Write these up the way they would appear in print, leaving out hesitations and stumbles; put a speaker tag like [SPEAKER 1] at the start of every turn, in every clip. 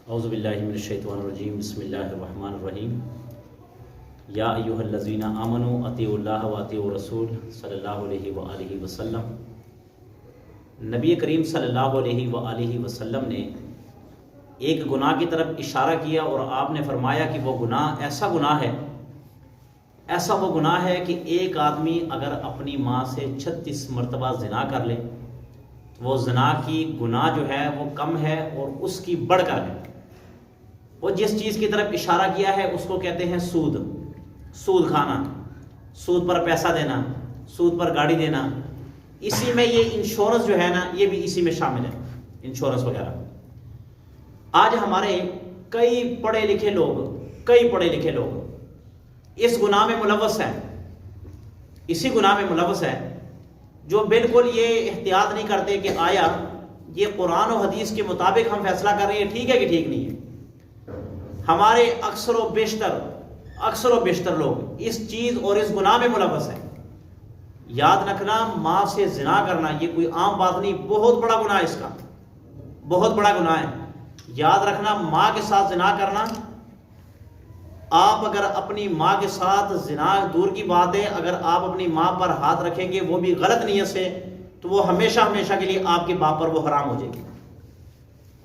[SPEAKER 1] اعوذ باللہ من الشیطان الرجیم بسم اللہ الرحمن الرحیم یا ایہا الذین آمنوا اطیعوا اللہ و اطیعوا الرسول صلی اللہ علیہ وآلہ وسلم۔ نبی کریم صلی اللہ علیہ وآلہ وسلم نے ایک گناہ کی طرف اشارہ کیا اور آپ نے فرمایا کہ وہ گناہ ایسا وہ گناہ ہے کہ ایک آدمی اگر اپنی ماں سے 36 مرتبہ زنا کر لے وہ زنا کی گناہ جو ہے وہ کم ہے اور اس کی بڑھ کر ہے۔ وہ جس چیز کی طرف اشارہ کیا ہے اس کو کہتے ہیں سود کھانا، سود پر پیسہ دینا، سود پر گاڑی دینا۔ اسی میں یہ انشورنس جو ہے نا یہ بھی اسی میں شامل ہے، انشورنس وغیرہ۔ آج ہمارے کئی پڑھے لکھے لوگ اس گناہ میں ملوث ہیں، اسی گناہ میں ملوث ہیں، جو بالکل یہ احتیاط نہیں کرتے کہ آیا یہ قرآن و حدیث کے مطابق ہم فیصلہ کر رہے ہیں ٹھیک ہے کہ ٹھیک نہیں ہے۔ ہمارے اکثر و بیشتر لوگ اس چیز اور اس گناہ میں ملوث ہیں۔ یاد رکھنا، ماں سے زنا کرنا یہ کوئی عام بات نہیں، بہت بڑا گناہ ہے، اس کا بہت بڑا گناہ ہے۔ یاد رکھنا، ماں کے ساتھ زنا کرنا، آپ اگر اپنی ماں کے ساتھ زنا دور کی بات ہے، اگر آپ اپنی ماں پر ہاتھ رکھیں گے وہ بھی غلط نیت سے، تو وہ ہمیشہ کے لیے آپ کے باپ پر وہ حرام ہو جائے گی۔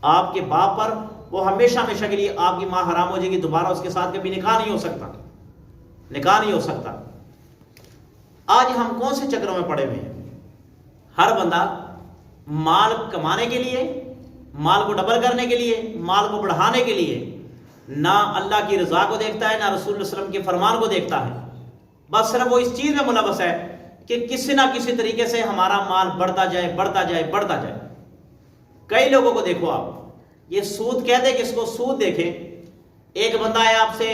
[SPEAKER 1] آپ کے باپ پر وہ ہمیشہ کے لیے آپ کی ماں حرام ہو جائے گی، دوبارہ اس کے ساتھ کبھی نکاح نہیں ہو سکتا۔ آج ہم کون سے چکروں میں پڑے ہوئے ہیں؟ ہر بندہ مال کمانے کے لیے، مال کو ڈبل کرنے کے لیے، مال کو بڑھانے کے لیے نہ اللہ کی رضا کو دیکھتا ہے، نہ رسول اللہ علیہ وسلم کے فرمان کو دیکھتا ہے۔ بس صرف وہ اس چیز میں ملوث ہے کہ کسی نہ کسی طریقے سے ہمارا مال بڑھتا جائے۔ کئی لوگوں کو دیکھو، آپ یہ سود کہتے ہیں کہ اس کو سود دیکھیں۔ ایک بندہ ہے آپ سے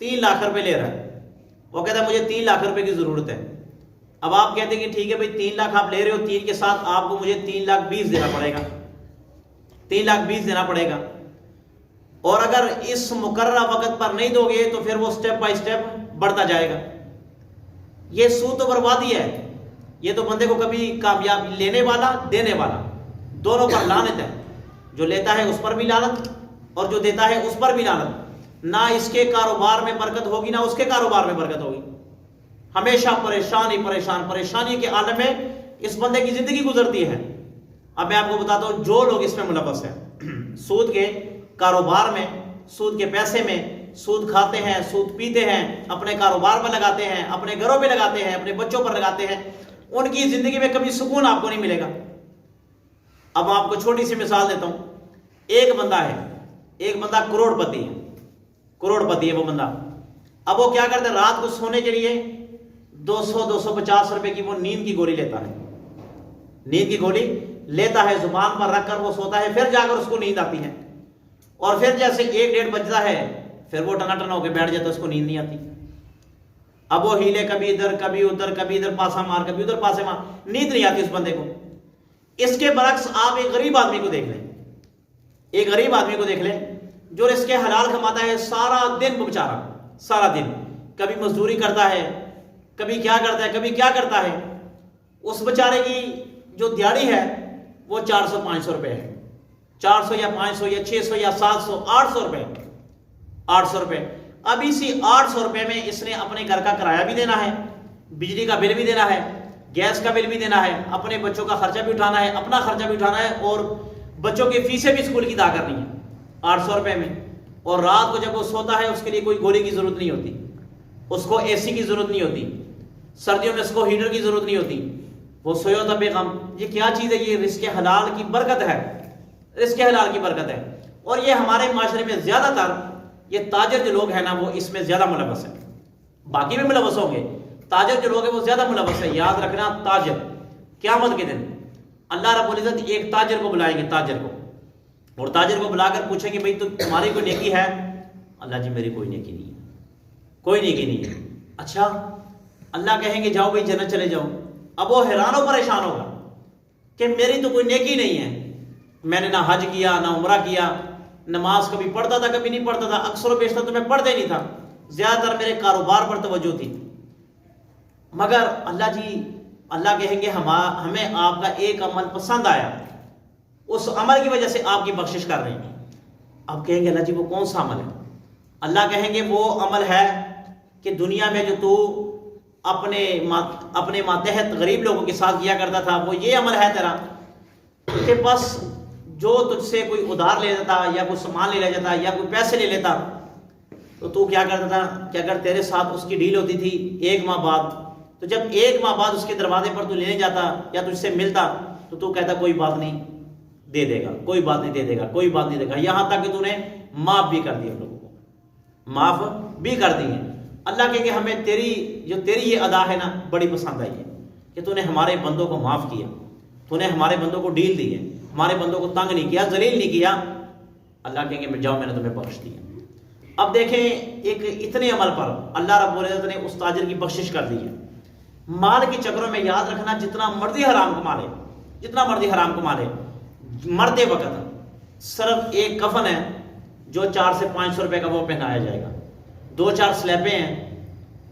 [SPEAKER 1] 3 لاکھ روپے لے رہا ہے، وہ کہتا ہے مجھے 3 لاکھ روپے کی ضرورت ہے۔ اب آپ کہتے ہیں کہ ٹھیک ہے بھائی 3 لاکھ آپ لے رہے ہو، 3 کے ساتھ آپ کو مجھے 3,20,000 دینا پڑے گا، 3,20,000 دینا پڑے گا۔ اور اگر اس مقررہ وقت پر نہیں دو گے تو پھر وہ سٹیپ بائی سٹیپ بڑھتا جائے گا۔ یہ سود تو بربادی ہے، یہ تو بندے کو کبھی کامیاب، لینے والا دینے والا دونوں پر لعنت ہے۔ جو لیتا ہے اس پر بھی لعنت اور جو دیتا ہے اس پر بھی لعنت۔ نہ اس کے کاروبار میں برکت ہوگی نہ اس کے کاروبار میں برکت ہوگی، ہمیشہ پریشانی کے عالم میں اس بندے کی زندگی گزرتی ہے۔ اب میں آپ کو بتاتا ہوں جو لوگ اس میں ملوث ہیں، سود کے کاروبار میں، سود کے پیسے میں، سود کھاتے ہیں، سود پیتے ہیں، اپنے کاروبار پر لگاتے ہیں، اپنے گھروں پہ لگاتے ہیں، اپنے بچوں پر لگاتے ہیں، ان کی زندگی میں کبھی سکون آپ کو نہیں ملے گا۔ اب آپ کو چھوٹی سی مثال دیتا ہوں۔ ایک بندہ کروڑ پتی ہے وہ بندہ۔ اب وہ کیا کرتا ہے، رات کو سونے کے لیے 250 روپے کی وہ نیند کی گولی لیتا ہے، زبان پر رکھ کر وہ سوتا ہے، پھر جا کر اس کو نیند آتی ہے، اور پھر جیسے 1-1:30 بجتا ہے پھر وہ ٹنا ہو کے بیٹھ جاتا ہے، اس کو نیند نہیں آتی۔ اب وہ ہیلے کبھی ادھر کبھی ادھر پاسا مار، کبھی ادھر پاسے مار، نیند نہیں آتی اس بندے کو۔ اس کے برعکس آپ ایک غریب آدمی کو دیکھ لیں، جو رزق حلال کماتا ہے، سارا دن بیچارہ، سارا دن کبھی مزدوری کرتا ہے، کبھی کیا کرتا ہے، اس بیچارے کی جو دیہڑی ہے وہ 400-500 روپے ہے، 400 یا 500 یا 600 یا 700 800 روپے۔ اب اسی 800 روپے میں اس نے اپنے گھر کا کرایہ بھی دینا ہے، بجلی کا بل بھی دینا ہے، گیس کا بل بھی دینا ہے، اپنے بچوں کا خرچہ بھی اٹھانا ہے، اپنا خرچہ بھی اٹھانا ہے، اور بچوں کی فیسیں بھی اسکول کی ادا کرنی ہے 800 روپے میں۔ اور رات کو جب وہ سوتا ہے اس کے لیے کوئی گولی کی ضرورت نہیں ہوتی، اس کو اے سی کی ضرورت نہیں ہوتی، سردیوں میں اس کو ہیٹر کی ضرورت نہیں ہوتی، وہ سویا ہوتا بے غم۔ یہ کیا چیز ہے؟ یہ رزق حلال کی برکت ہے۔ اور یہ ہمارے معاشرے میں زیادہ تر یہ تاجر جو لوگ ہیں نا وہ اس میں زیادہ ملوث ہیں، باقی بھی ملوث ہوں گے، تاجر جو لوگ ہیں وہ زیادہ ملوث ہیں۔ یاد رکھنا، تاجر قیامت کے دن اللہ رب العزت ایک تاجر کو بلائیں گے، اور تاجر کو بلا کر پوچھیں گے بھئی تو تمہاری کوئی نیکی ہے؟ اللہ جی میری کوئی نیکی نہیں ہے۔ اچھا، اللہ کہیں گے جاؤ بھئی جنت چلے جاؤ۔ اب وہ حیران و پریشان ہوگا کہ میری تو کوئی نیکی نہیں ہے، میں نے نہ حج کیا نہ عمرہ کیا، نماز کبھی پڑھتا تھا کبھی نہیں پڑھتا تھا، اکثر و بیشتر تو میں پڑھتا ہی نہیں تھا، زیادہ تر میرے کاروبار پر توجہ تھی۔ مگر اللہ کہیں گے ہمیں آپ کا ایک عمل پسند آیا، اس عمل کی وجہ سے آپ کی بخشش کر رہے ہیں۔ اب کہیں گے اللہ جی وہ کون سا عمل ہے؟ اللہ کہیں گے وہ عمل ہے کہ دنیا میں جو تو اپنے ماتحت غریب لوگوں کے ساتھ کیا کرتا تھا، وہ یہ عمل ہے تیرا کہ بس جو تجھ سے کوئی ادھار لے لیتا یا کوئی سامان لے جاتا یا کوئی پیسے لے لیتا تو کیا کرتا تھا کہ اگر تیرے ساتھ اس کی ڈیل ہوتی تھی 1 ماہ بعد، تو جب 1 ماہ بعد اس کے دروازے پر تو لینے جاتا یا تجھ سے ملتا تو کہتا کوئی بات نہیں دے دے گا، کوئی بات نہیں دے دے گا، کوئی بات نہیں دے گا، یہاں تک کہ تو نے معاف بھی کر دیا، ان لوگوں کو معاف بھی کر دیے۔ اللہ کہے کہ ہمیں تیری یہ ادا ہے نا بڑی پسند آئی ہے کہ تو نے ہمارے بندوں کو معاف کیا، تو نے ہمارے بندوں کو ڈیل دی ہے، ہمارے بندوں کو تنگ نہیں کیا، ذلیل نہیں کیا۔ اللہ کہیں گے جاؤ میں نے تمہیں بخش دیا۔ اب دیکھیں ایک اتنے عمل پر اللہ رب العزت نے اس تاجر کی بخشش کر دی ہے۔ مال کے چکروں میں یاد رکھنا جتنا مرضی حرام کما لے، جتنا مرضی حرام کما لے، مرتے وقت صرف ایک کفن ہے جو 400 سے 500 روپے کا وہ پہنایا جائے گا، 2-4 سلیبیں ہیں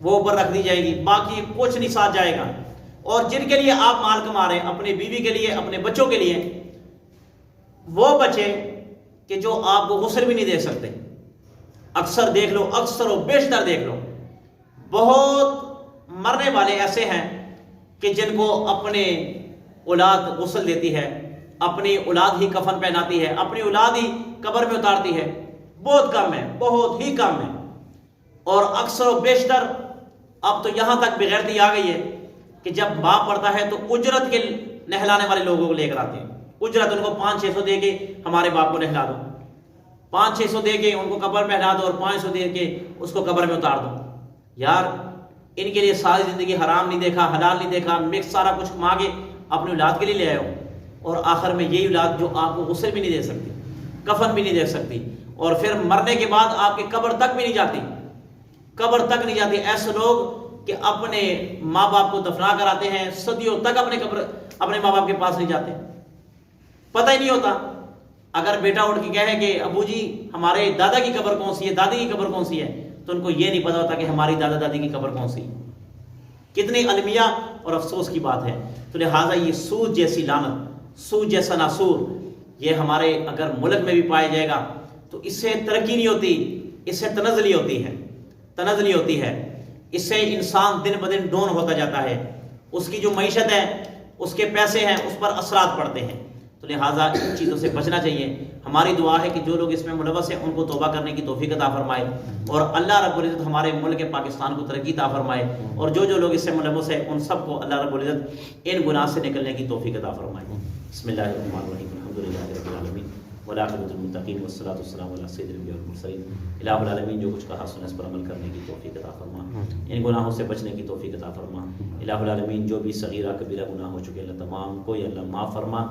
[SPEAKER 1] وہ اوپر رکھ دی جائے گی، باقی کچھ نہیں ساتھ جائے گا۔ اور جن کے لیے آپ مال کما رہے ہیں، اپنی بیوی کے لیے، اپنے بچوں کے لیے، وہ بچے کہ جو آپ کو غسل بھی نہیں دے سکتے۔ اکثر دیکھ لو، اکثر و بیشتر دیکھ لو، بہت مرنے والے ایسے ہیں کہ جن کو اپنے اولاد غسل دیتی ہے، اپنی اولاد ہی کفن پہناتی ہے، اپنی اولاد ہی قبر میں اتارتی ہے، بہت کم ہے، بہت ہی کم ہے۔ اور اکثر و بیشتر اب تو یہاں تک بغیرتی آ گئی ہے کہ جب باپ پڑتا ہے تو اجرت کے نہلانے والے لوگوں کو لے کر آتے ہیں، اجرت ان کو 500-600 دے کے ہمارے باپ کو نہلا دو، 500-600 دے کے ان کو قبر میں نہلا دو، اور 500 دے کے اس کو قبر میں اتار دو۔ یار ان کے لیے ساری زندگی حرام نہیں دیکھا، حلال نہیں دیکھا، مکس سارا کچھ کما کے اپنی اولاد کے لیے لے آئے ہو، اور آخر میں یہی اولاد جو آپ کو غسل بھی نہیں دے سکتی، کفن بھی نہیں دے سکتی، اور پھر مرنے کے بعد آپ کی قبر تک بھی نہیں جاتی، قبر تک نہیں جاتی۔ ایسے لوگ کہ اپنے ماں باپ کو دفنا کر آتے ہیں، صدیوں تک اپنے ماں باپ کے پاس نہیں جاتے، پتہ ہی نہیں ہوتا۔ اگر بیٹا اٹھ کے کہے کہ ابو جی ہمارے دادا کی قبر کون سی ہے، دادی کی قبر کون سی ہے، تو ان کو یہ نہیں پتا ہوتا کہ ہماری دادا دادی کی قبر کون سی ہے۔ کتنی المیہ اور افسوس کی بات ہے۔ تو لہٰذا یہ سود جیسی لعنت، سود جیسا ناسور، یہ ہمارے اگر ملک میں بھی پایا جائے گا تو اس سے ترقی نہیں ہوتی، اس سے تنزلی ہوتی ہے، تنزلی ہوتی ہے۔ اس سے انسان دن بدن ڈون ہوتا جاتا ہے، اس کی جو معیشت ہے، اس کے پیسے ہیں، اس پر اثرات پڑتے ہیں۔ تو لہٰذا ان چیزوں سے بچنا چاہیے۔ ہماری دعا ہے کہ جو لوگ اس میں ملوث ہیں ان کو توبہ کرنے کی توفیق عطا فرمائے، اور اللہ رب العزت ہمارے ملک پاکستان کو ترقی عطا فرمائے، اور جو لوگ اس سے ملوث ہیں ان سب کو اللہ رب العزت ان گناہ سے نکلنے کی توفیق عطا فرمائے۔ بسم اللہ الرحمن الرحیم، الحمدللہ رب العالمین، والعاقبۃ للمتقین، والصلاۃ والسلام علی سید الانبیاء والمرسلین۔ الہ العالمین جو کچھ کہا سنا اس پر عمل کرنے کی توفیق عطا فرما، ان گناہوں سے بچنے کی توفیق عطا فرما۔ الہ العالمین جو بھی صغیرہ کبیرہ گناہ ہو چکے اللہ تمام کو یا اللہ معاف فرما،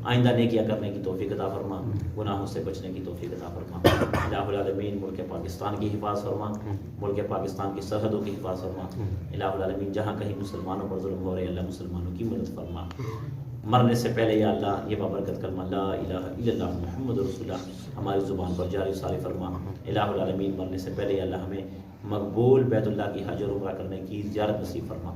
[SPEAKER 1] آئندہ نیکیاں کرنے کی توفیق عطا فرما، گناہوں سے بچنے کی توفیق عطا فرما۔ الہ العالمین ملک پاکستان کی حفاظ فرما، ملک پاکستان کی سرحدوں کی حفاظ فرما۔ الہ العالمین جہاں کہیں مسلمانوں پر ظلم ہو رہے اللہ مسلمانوں کی مدد فرما۔ مرنے سے پہلے یا اللہ یہ بابرکت کلمہ لا الہ الا اللہ محمد رسول اللہ ہماری زبان پر جاری ساری فرما۔ الہ العالمین مرنے سے پہلے یا اللہ ہمیں مقبول بیت اللہ کی حج اور عمرہ کرنے کی زیارت نصیب فرما۔